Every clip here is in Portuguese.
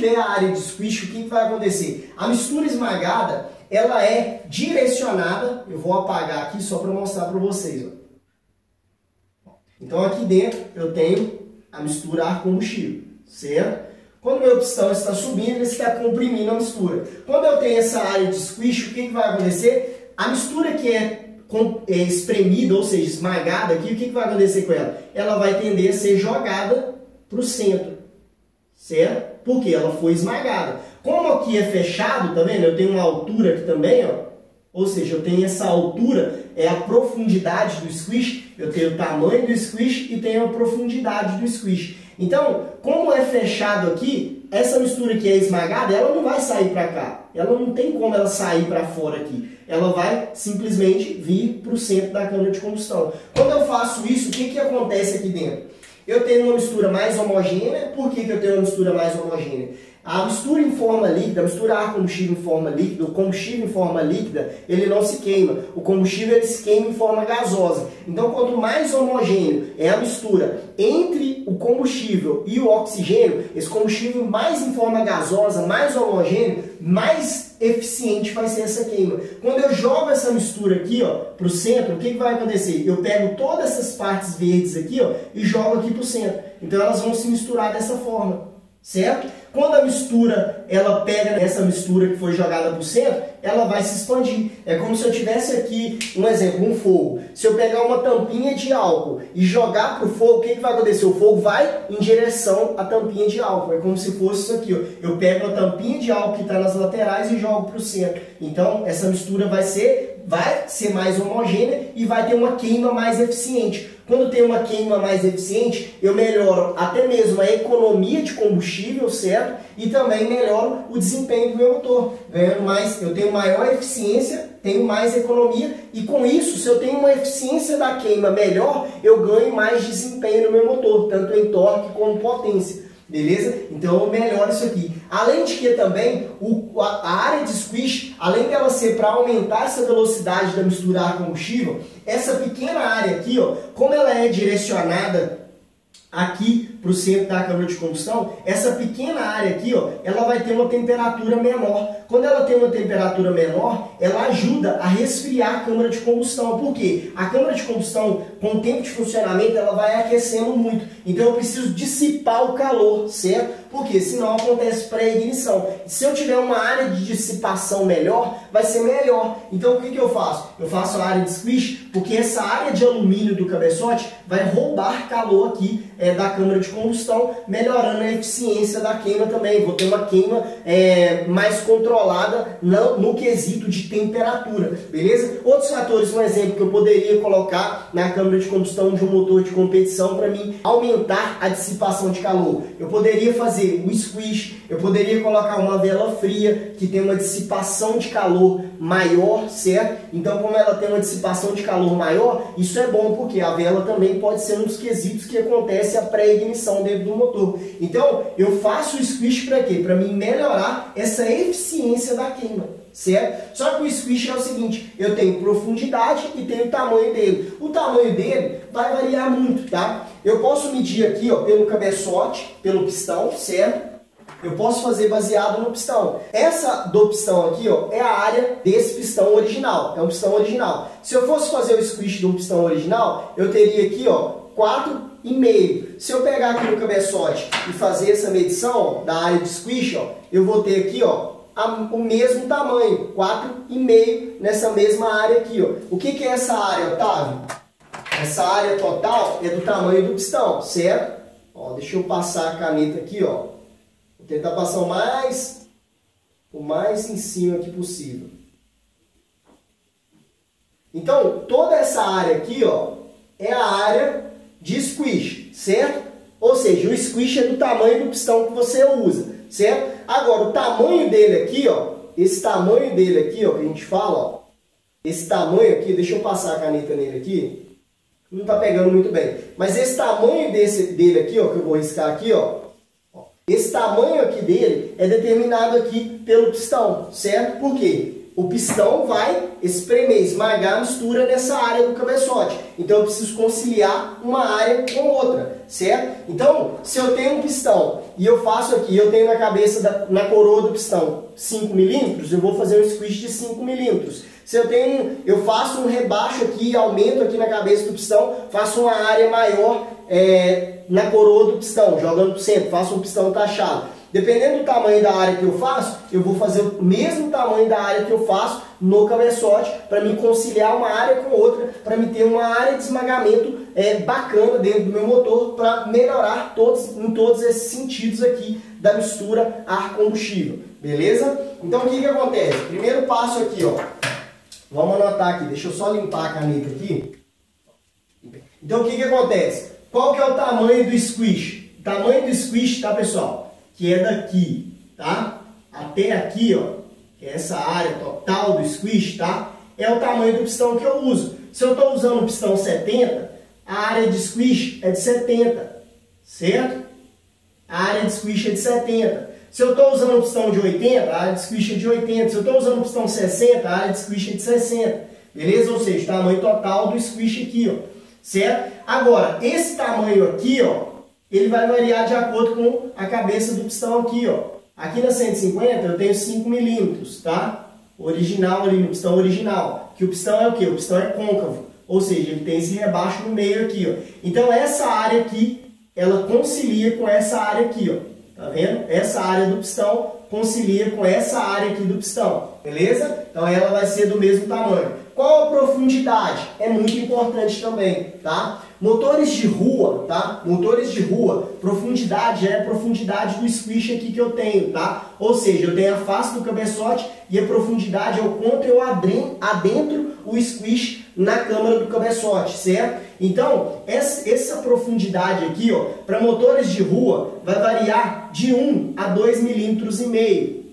tiver a área de squish, o que vai acontecer? A mistura esmagada, ela é direcionada, eu vou apagar aqui só para mostrar para vocês. Ó. Então aqui dentro eu tenho a mistura ar combustível, certo? Quando o meu pistão está subindo, ele está comprimindo a mistura. Quando eu tenho essa área de squish, o que vai acontecer? A mistura que é espremida, ou seja, esmagada aqui, o que vai acontecer com ela? Ela vai tender a ser jogada para o centro, certo? Porque ela foi esmagada. Como aqui é fechado, tá vendo? Eu tenho uma altura aqui também, ó. Ou seja, eu tenho essa altura, é a profundidade do squish, eu tenho o tamanho do squish e tenho a profundidade do squish. Então, como é fechado aqui, essa mistura que é esmagada, ela não vai sair para cá. Ela não tem como ela sair para fora aqui. Ela vai simplesmente vir para o centro da câmara de combustão. Quando eu faço isso, o que acontece aqui dentro? Eu tenho uma mistura mais homogênea. Por que eu tenho uma mistura mais homogênea? A mistura em forma líquida, a mistura ar-combustível em forma líquida, o combustível em forma líquida, ele não se queima. O combustível ele se queima em forma gasosa. Então, quanto mais homogêneo é a mistura entre o combustível e o oxigênio, esse combustível mais em forma gasosa, mais homogêneo, mais eficiente vai ser essa queima. Quando eu jogo essa mistura aqui, ó, para o centro, o que vai acontecer? Eu pego todas essas partes verdes aqui, ó, e jogo aqui para o centro. Então, elas vão se misturar dessa forma, certo? Quando a mistura, ela pega essa mistura que foi jogada para o centro, ela vai se expandir. É como se eu tivesse aqui, um exemplo, um fogo. Se eu pegar uma tampinha de álcool e jogar para o fogo, o que vai acontecer? O fogo vai em direção à tampinha de álcool. É como se fosse isso aqui, ó. Eu pego a tampinha de álcool que está nas laterais e jogo para o centro. Então, essa mistura vai ser mais homogênea e vai ter uma queima mais eficiente. Quando tem uma queima mais eficiente, eu melhoro até mesmo a economia de combustível, certo? E também melhoro o desempenho do meu motor. Ganhando mais, eu tenho maior eficiência, tenho mais economia e com isso, se eu tenho uma eficiência da queima melhor, eu ganho mais desempenho no meu motor, tanto em torque como potência. Beleza? Então eu melhoro isso aqui. Além de que também a área de squish, além dela ser para aumentar essa velocidade da mistura ar-combustível, essa pequena área aqui, ó, como ela é direcionada aqui para o centro da câmara de combustão, essa pequena área aqui, ó, ela vai ter uma temperatura menor. Quando ela tem uma temperatura menor, ela ajuda a resfriar a câmara de combustão. Por quê? A câmara de combustão, com o tempo de funcionamento, ela vai aquecendo muito. Então eu preciso dissipar o calor, certo? Porque senão acontece pré-ignição. Se eu tiver uma área de dissipação melhor, vai ser melhor. Então o que eu faço? Eu faço a área de squish, porque essa área de alumínio do cabeçote vai roubar calor aqui da câmara de combustão, melhorando a eficiência da queima também. Vou ter uma queima mais controlada no quesito de temperatura, beleza? Outros fatores, um exemplo que eu poderia colocar na câmara de combustão de um motor de competição para mim aumentar a dissipação de calor. Eu poderia fazer o squish, eu poderia colocar uma vela fria que tem uma dissipação de calor maior, certo? Então, como ela tem uma dissipação de calor maior, isso é bom porque a vela também pode ser um dos quesitos que acontece a pré-ignição dentro do motor. Então, eu faço o squish para quê? Para mim melhorar essa eficiência da queima, certo? Só que o squish é o seguinte, eu tenho profundidade e tenho o tamanho dele. O tamanho dele vai variar muito, tá? Eu posso medir aqui, ó, pelo cabeçote, pelo pistão, certo? Eu posso fazer baseado no pistão. Essa do pistão aqui, ó, é a área desse pistão original. É um pistão original. Se eu fosse fazer o squish de um pistão original, eu teria aqui, ó, 4,5. Se eu pegar aqui no cabeçote e fazer essa medição, ó, da área de squish, ó, eu vou ter aqui, ó, o mesmo tamanho, 4,5 nessa mesma área aqui, ó. O que é essa área, Otávio? Essa área total é do tamanho do pistão, certo? Ó, deixa eu passar a caneta aqui, ó. Vou tentar passar o mais em cima aqui possível. Então, toda essa área aqui, ó, é a área de squish, certo? Ou seja, o squish é do tamanho do pistão que você usa, certo? Agora, o tamanho dele aqui, ó, esse tamanho dele aqui, ó, que a gente fala, ó, esse tamanho aqui, deixa eu passar a caneta nele aqui, não tá pegando muito bem, mas esse tamanho dele aqui, ó, que eu vou riscar aqui, ó, esse tamanho aqui dele é determinado aqui pelo pistão, certo? Por quê? O pistão vai esmagar a mistura nessa área do cabeçote. Então eu preciso conciliar uma área com outra, certo? Então, se eu tenho um pistão e eu faço aqui, eu tenho na cabeça, na coroa do pistão 5 milímetros, eu vou fazer um squish de 5 milímetros. Se eu faço um rebaixo aqui, aumento aqui na cabeça do pistão, faço uma área maior na coroa do pistão, jogando para o centro, faço um pistão taxado. Dependendo do tamanho da área que eu faço, eu vou fazer o mesmo tamanho da área que eu faço no cabeçote, para me conciliar uma área com outra, para me ter uma área de esmagamento bacana dentro do meu motor, para melhorar em todos esses sentidos aqui da mistura ar-combustível, beleza? Então o que acontece? Primeiro passo aqui, ó. Vamos anotar aqui, deixa eu só limpar a caneta aqui. Então o que acontece? Qual que é o tamanho do squish? O tamanho do squish, tá, pessoal? Que é daqui, tá? Até aqui, ó, que é essa área total do squish, tá? É o tamanho do pistão que eu uso. Se eu estou usando um pistão 70, a área de squish é de 70, certo? A área de squish é de 70. Se eu estou usando um pistão de 80, a área de squish é de 80. Se eu estou usando um pistão 60, a área de squish é de 60. Beleza? Ou seja, o tamanho total do squish aqui, ó, certo? Agora, esse tamanho aqui, ó, ele vai variar de acordo com a cabeça do pistão aqui, ó. Aqui na 150 eu tenho 5 milímetros, tá? Original ali, no pistão original. Que o pistão é o quê? O pistão é côncavo. Ou seja, ele tem esse rebaixo no meio aqui, ó. Então essa área aqui, ela concilia com essa área aqui, ó. Tá vendo? Essa área do pistão concilia com essa área aqui do pistão. Beleza? Então ela vai ser do mesmo tamanho. Qual a profundidade? É muito importante também, tá? Motores de rua, tá? Motores de rua, profundidade é a profundidade do squish aqui que eu tenho, tá? Ou seja, eu tenho a face do cabeçote e a profundidade é o quanto eu adentro o squish na câmara do cabeçote, certo? Então, essa profundidade aqui, ó, para motores de rua, vai variar de 1 a 2,5 milímetros,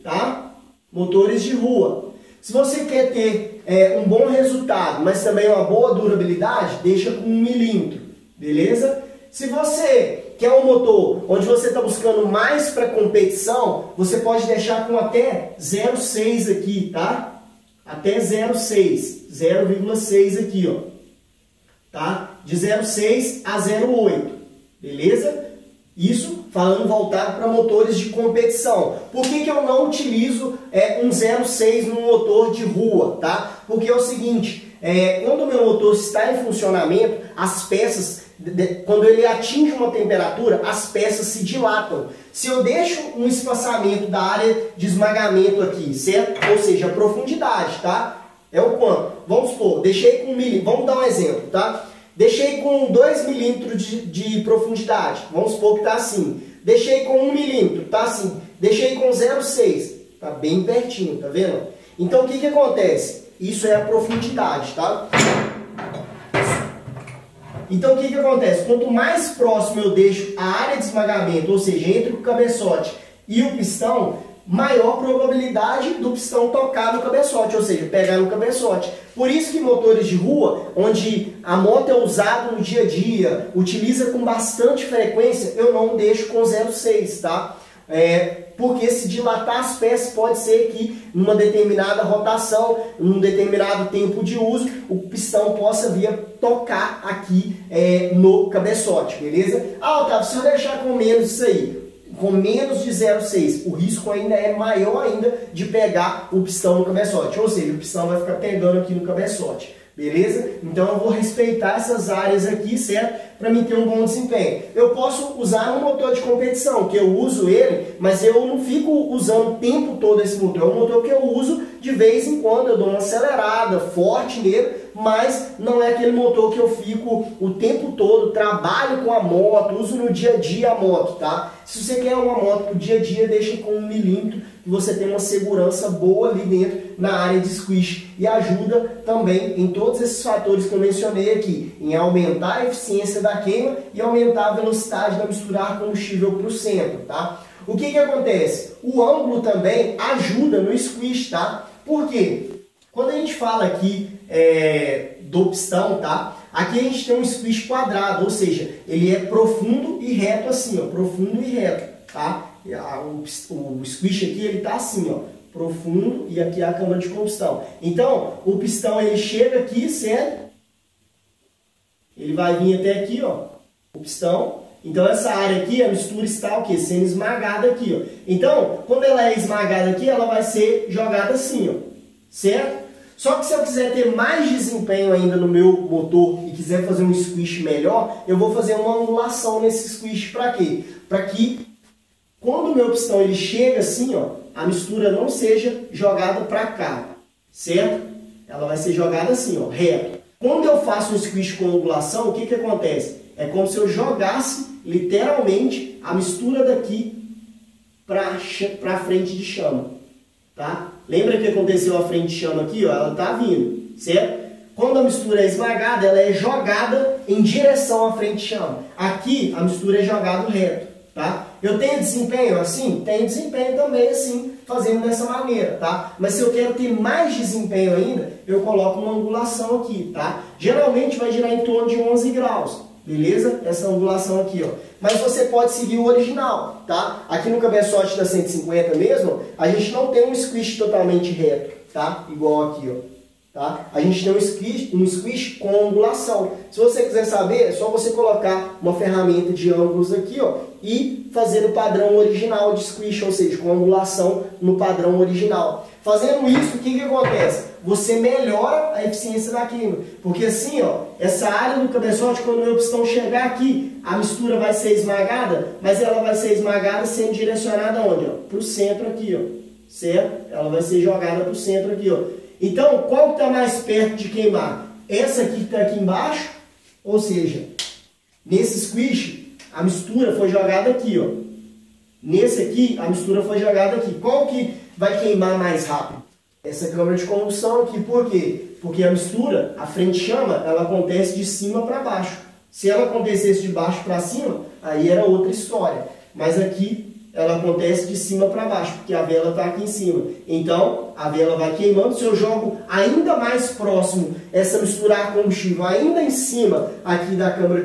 tá? Motores de rua. Se você quer ter um bom resultado, mas também uma boa durabilidade, deixa com 1 milímetro, beleza? Se você quer um motor onde você está buscando mais para competição, você pode deixar com até 0,6 aqui, tá? Até 0,6 aqui, ó, tá? De 0,6 a 0,8, beleza? Isso falando voltado para motores de competição. Por que eu não utilizo um 0,6 no motor de rua, tá? Porque é o seguinte, quando o meu motor está em funcionamento, as peças, quando ele atinge uma temperatura, as peças se dilatam. Se eu deixo um espaçamento da área de esmagamento aqui, certo? Ou seja, a profundidade, tá? É o quanto? Vamos supor, deixei com 1 milímetro, vamos dar um exemplo, tá? Deixei com 2 milímetros de profundidade, vamos supor que está assim. Deixei com 1 milímetro, está assim. Deixei com 0,6, está bem pertinho, tá vendo? Então o que acontece? Isso é a profundidade, tá? Então o que acontece? Quanto mais próximo eu deixo a área de esmagamento, ou seja, entre o cabeçote e o pistão, maior probabilidade do pistão tocar no cabeçote, ou seja, pegar no cabeçote. Por isso que motores de rua, onde a moto é usada no dia a dia, utiliza com bastante frequência, eu não deixo com 0,6, tá? Porque se dilatar as peças, pode ser que numa determinada rotação, num determinado tempo de uso, o pistão possa vir a tocar aqui no cabeçote, beleza? Ah, Otávio, se eu deixar com menos isso aí, com menos de 0,6, o risco ainda é maior ainda de pegar o pistão no cabeçote, ou seja, o pistão vai ficar pegando aqui no cabeçote, beleza? Então eu vou respeitar essas áreas aqui, certo? Para mim ter um bom desempenho. Eu posso usar um motor de competição, que eu uso ele, mas eu não fico usando o tempo todo esse motor, é um motor que eu uso de vez em quando, eu dou uma acelerada forte nele, mas não é aquele motor que eu fico o tempo todo, trabalho com a moto, uso no dia a dia a moto, tá? Se você quer uma moto pro dia a dia, deixa com 1 milímetro, que você tem uma segurança boa ali dentro na área de squish. E ajuda também em todos esses fatores que eu mencionei aqui, em aumentar a eficiência da queima e aumentar a velocidade da misturar combustível para o centro, tá? O que acontece? O ângulo também ajuda no squish, tá? Por quê? Quando a gente fala aqui do pistão, tá? Aqui a gente tem um squish quadrado, ou seja, ele é profundo e reto assim, ó, profundo e reto, tá? O squish aqui, ele tá assim, ó, profundo e aqui é a câmara de combustão. Então, o pistão ele chega aqui, certo? Ele vai vir até aqui, ó, o pistão. Então, essa área aqui, a mistura está o quê? Sendo esmagada aqui, ó. Então, quando ela é esmagada aqui, ela vai ser jogada assim, ó, certo? Só que se eu quiser ter mais desempenho ainda no meu motor e quiser fazer um squish melhor, eu vou fazer uma angulação nesse squish para quê? Para que quando o meu pistão ele chega assim, ó, a mistura não seja jogada para cá, certo? Ela vai ser jogada assim, ó, reto. Quando eu faço um squish com angulação, o que acontece? É como se eu jogasse literalmente a mistura daqui para frente de chama, tá? Lembra que aconteceu a frente de chama aqui, ó? Ela tá vindo, certo? Quando a mistura é esmagada, ela é jogada em direção à frente de chama. Aqui a mistura é jogada reto, tá? Eu tenho desempenho assim? Tenho desempenho também assim, fazendo dessa maneira, tá? Mas se eu quero ter mais desempenho ainda, eu coloco uma angulação aqui, tá? Geralmente vai girar em torno de 11 graus, beleza? Essa angulação aqui, ó. Mas você pode seguir o original, tá? Aqui no cabeçote da 150 mesmo, a gente não tem um squish totalmente reto, tá? Igual aqui, ó. Tá? A gente tem um squish com angulação. Se você quiser saber, é só você colocar uma ferramenta de ângulos aqui, ó, e fazer o padrão original de squish, ou seja, com angulação no padrão original. Fazendo isso, o que acontece? Você melhora a eficiência da queima. Porque assim, ó, essa área do cabeçote, quando o meu pistão chegar aqui, a mistura vai ser esmagada, mas ela vai ser esmagada sendo direcionada onde? Para o centro aqui, ó, certo? Ela vai ser jogada para o centro aqui, ó. Então, qual que está mais perto de queimar? Essa aqui que está aqui embaixo, ou seja, nesse squish, a mistura foi jogada aqui, ó. Nesse aqui, a mistura foi jogada aqui. Qual que vai queimar mais rápido? Essa câmara de combustão aqui. Por quê? Porque a mistura, a frente chama, ela acontece de cima para baixo. Se ela acontecesse de baixo para cima, aí era outra história. Mas aqui ela acontece de cima para baixo, porque a vela está aqui em cima. Então, a vela vai queimando. Se eu jogo ainda mais próximo essa mistura a combustível, ainda em cima aqui da câmara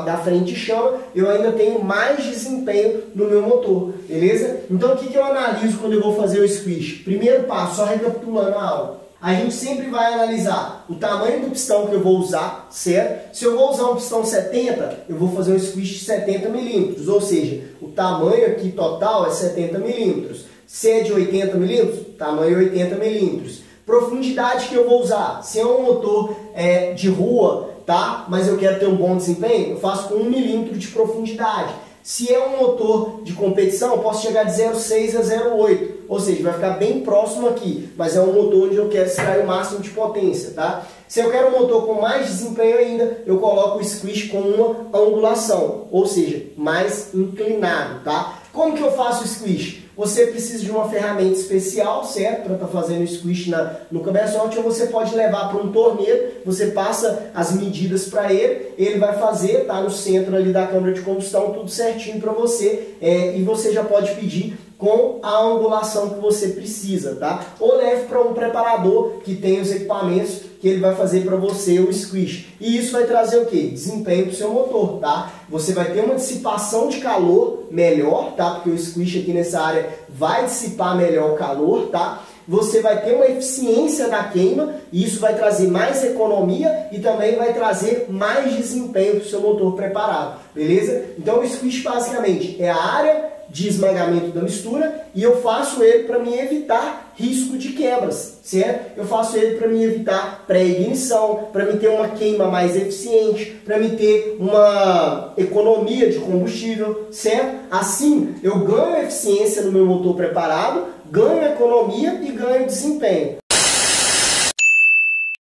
da frente de chama, eu ainda tenho mais desempenho no meu motor, beleza? Então, o que eu analiso quando eu vou fazer o squish? Primeiro passo, só recapitulando a aula. A gente sempre vai analisar o tamanho do pistão que eu vou usar, certo? Se eu vou usar um pistão 70, eu vou fazer um squish de 70 milímetros, ou seja, o tamanho aqui total é 70 milímetros. Se é de 80 milímetros, tamanho 80 milímetros. Profundidade que eu vou usar, se é um motor de rua, tá? Mas eu quero ter um bom desempenho, eu faço com 1 milímetro de profundidade. Se é um motor de competição, eu posso chegar de 0,6 a 0,8, ou seja, vai ficar bem próximo aqui, mas é um motor onde eu quero extrair o máximo de potência, tá? Se eu quero um motor com mais desempenho ainda, eu coloco o squish com uma angulação, ou seja, mais inclinado, tá? Como que eu faço o squish? Você precisa de uma ferramenta especial, certo? Para estar fazendo o squish no cabeçote, ou você pode levar para um torneiro, você passa as medidas para ele, ele vai fazer, tá no centro ali da câmara de combustão, tudo certinho para você, e você já pode pedir com a angulação que você precisa, tá? Ou leve para um preparador que tem os equipamentos que ele vai fazer para você o squish. E isso vai trazer o quê? Desempenho para o seu motor, tá? Você vai ter uma dissipação de calor melhor, tá? Porque o squish aqui nessa área vai dissipar melhor o calor, tá? Você vai ter uma eficiência da queima e isso vai trazer mais economia e também vai trazer mais desempenho para o seu motor preparado, beleza? Então o squish basicamente é a área de esmagamento da mistura e eu faço ele para me evitar risco de quebras, certo? Eu faço ele para me evitar pré-ignição, para me ter uma queima mais eficiente, para me ter uma economia de combustível, certo? Assim eu ganho eficiência no meu motor preparado, ganho economia e ganho desempenho.